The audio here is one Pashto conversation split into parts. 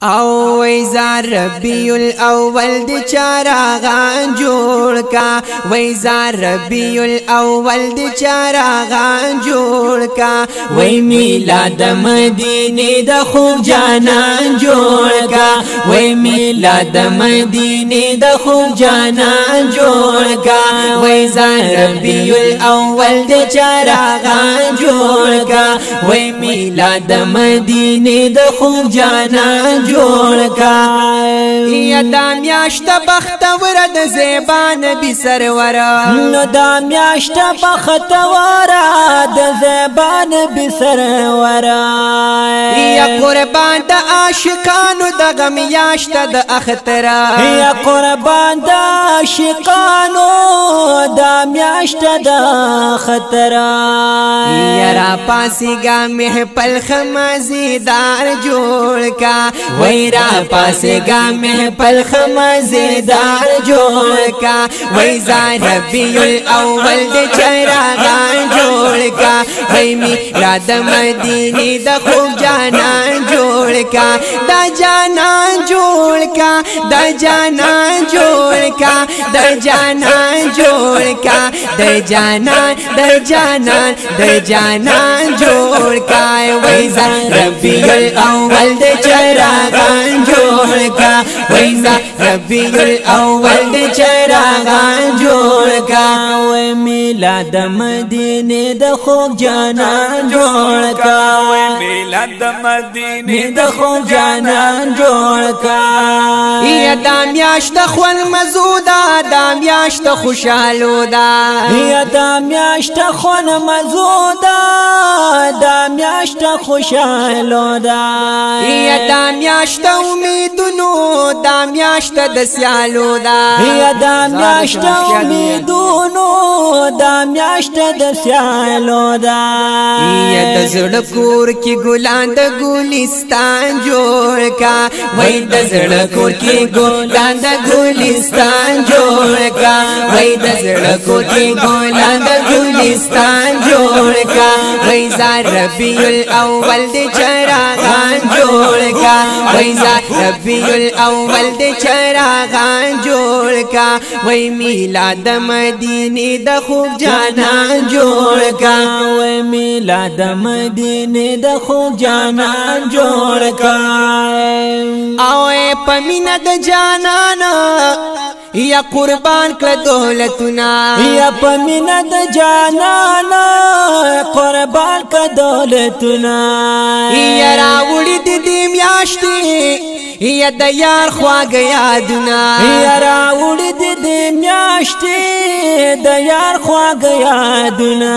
او ویزا ربیع الاول دی چراغان جوړ کا ویزا ربیع الاول دی چراغان جوړ کا وی میلاد مدینه د خوب جانان جوړ کا وی میلاد مدینه د خوب جانان جوړ کا ویزا ربیع الاول دی چراغان جوړ کا وی میلاد مدینه د خوب جانان جوړ کا یا د میاشت بختور د زیبان بی سرور نو د میاشت بختور د زیبان بی سرور یا قربان د عاشقانو د غم میاشت د اختر یا قربان د عاشقانو د میاشت د اختر یا را پاسیگا محفل خمازیدار جوړ کا وی را پاسگا محفل خمازیدار جوړ کا ویزا ربیع الاول د چراغان جوړ کا وی میلاد مدینه د خوب جانان جوړ کا دا جانان جوړ کا دا جانان جوړ کا دا جانان جوړ کا دا جانان دا جانان دا جانان جوړ کا ویزا ربیع الاول د چراغان جوړ کا ویزا ربیع الاول د چراغان جوړ کا وی میلاد مدینه د خوب جانان جوړ کا وی میلاد مدینه د خوب جانان جوړ کا یا د میاشت خون مزودا د میاشت خوشالو دا یا د میاشت خون مزودا د میاشت خوشالو دا یا د میاشت امیدونو د میاشت د سیالو دا یا د میاشت امیدونو د میاشت د سیالو دا یا د زړه کور کې ګلان د ګلستان جوړ کا وای د زړه کور کې ګلان د ګلستان جوړ کا وای د زړه کور کې ګلان د ګلستان جوړ کا وای ز ربیع الاول د چراغان جوړ کا وای ز ربیع الاول د چراغان جوړ کا وای میلاد مدینه د خوب جانان جوړ کا وای میلاد مدینه د خوب جانان جوړ کا او پمینا د جانان یا قربان کړه دولتنا یا پمینا د جانان قربان کړه دولتنا یا راوړي د دې میاشتې یا د یار خواږه یادونه یا راوړي د دې میاشتې د یار خواږه یادونه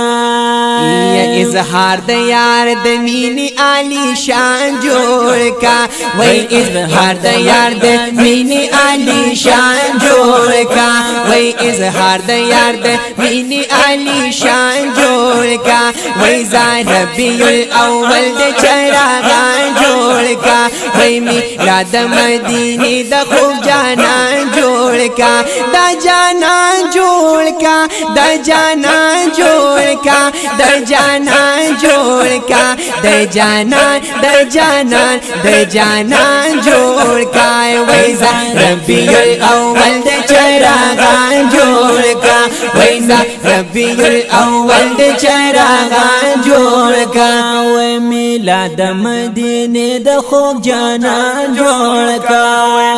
یا اظهار د یار د مینې عالی شان جوړ کا وای اظهار د یار د مینې عالی شان جوړ کا وای اظهار د یار د مینې عالی شان جوړ کا وای ز ربیع الاول د چراغان جوړ کا وای میلاد مدینه د خوب جانان جوړ کا دا جانان جوړ کا دا جانان جوړ کا دا جانان جوړ کا دا جانان دا جانان دا جانان جوړ کا وای ز ربیع الاول د چراغان جوړ کا وای ز ربیع الاول د چراغان جوړ کا وای میلاد مدینه د خوب جانان جوړ کا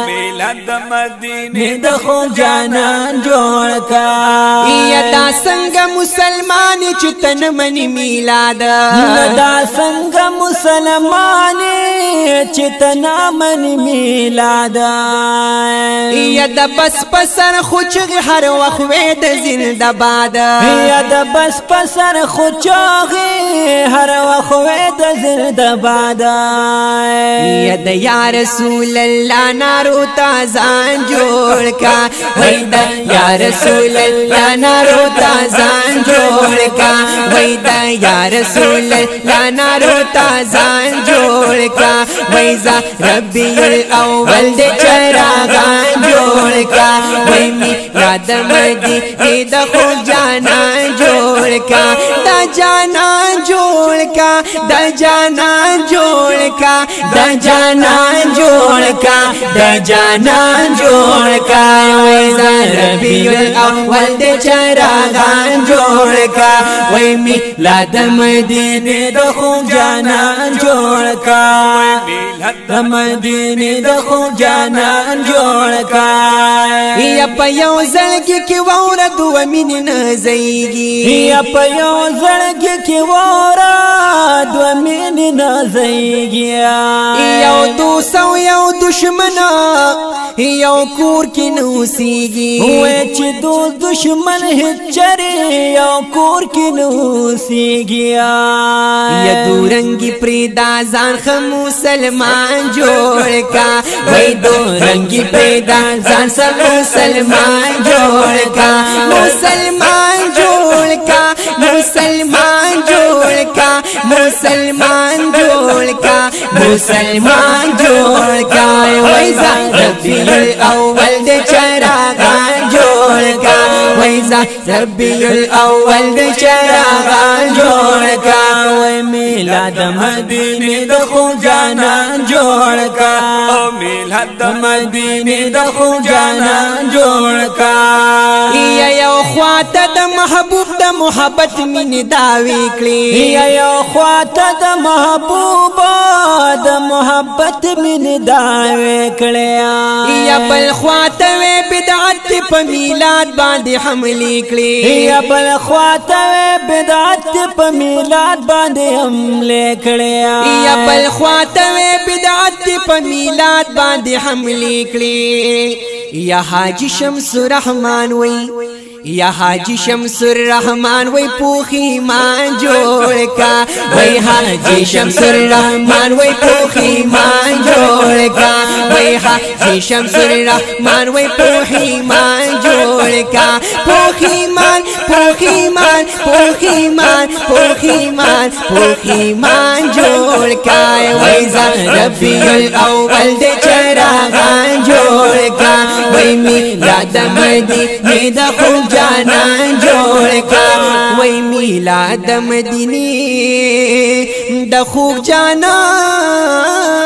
میلاد مدینه د خوب جانان جوړ کا یا دا څنګه مسلمان چې تن منی میلاد دا څنګه مسلمان چې تن منی میلاد یا د بس پسر خوچغ هر وخت وې د زنده باد یا د بس پسر خوچغ هر وخت وې د زنده باد یا د یا رسول الله نارو تازان جوړ کا وای د یا رسول الله نارو تازان جوړ کا وای د یا رسول الله نارو تازان جوړ کا وای ز ربیع الاول د چراغان جوړ کا وای میلاد مدینه د خوب جانان جوړ کا دا جانان جوړ کا دا جانان جوړ کا دا جانان جوړ کا د جانان جوړ کا وای ربیع الاول د چراغان جوړ کا وای میلاد مدینه د خو جانان جوړ کا د مدینه د خو جانان جوړ کا یا په یو زړګي کې وره دوه مینې نه زیږي یا په یو زړګي کې وره دوه مینې نه زیږي یو دوست او یو دشمن یو کور کې نوسیږي وای چې دو دشمن هچره یو کور کې نوسیږي یا دورنګي پریدا ځان خ مسلمان جوړ کا وای دورنګي پریدا ځان سم مسلمان جوړ کا مسلمان جوړ کا مسلمان جوړ کا مسلمان جوړ کا مسلمان جوړ کا وای ربیع الاول د چراغان جوړ کا وای ربیع الاول د چراغان جوړ کا وای میلاد مدینه د خو جانان جوړ کا او میلاد مدینه د خو جانان جوړ کا یا یو خواته د محبوب د محبت مين داوي کړی یا یو خواته د محبوب د محبت مين داوي کړی یا بل خواته بدعت په میلاد باندې حمله کړی یا بل خواته بدعت په میلاد باندې حمله کړی یا بل خواته بدعت په میلاد باندې حمله کړی یا حاجی شمس الرحمن وای یا حاجی شمس الرحمن وای پوخی مان جوړ کا وای حاجی شمس الرحمن وای پوخی مان جوړ کا وای حاجی شمس الرحمن وای پوخی مان جوړ کا پوخی مان پوخی مان پوخی مان پوخی مان پوخی مان جوړ کا وای ربیع الاول د چراغان جوړ کا وای میلاد مدینه د خو جانان جوړ کا وای میلاد مدینه د خوب جانان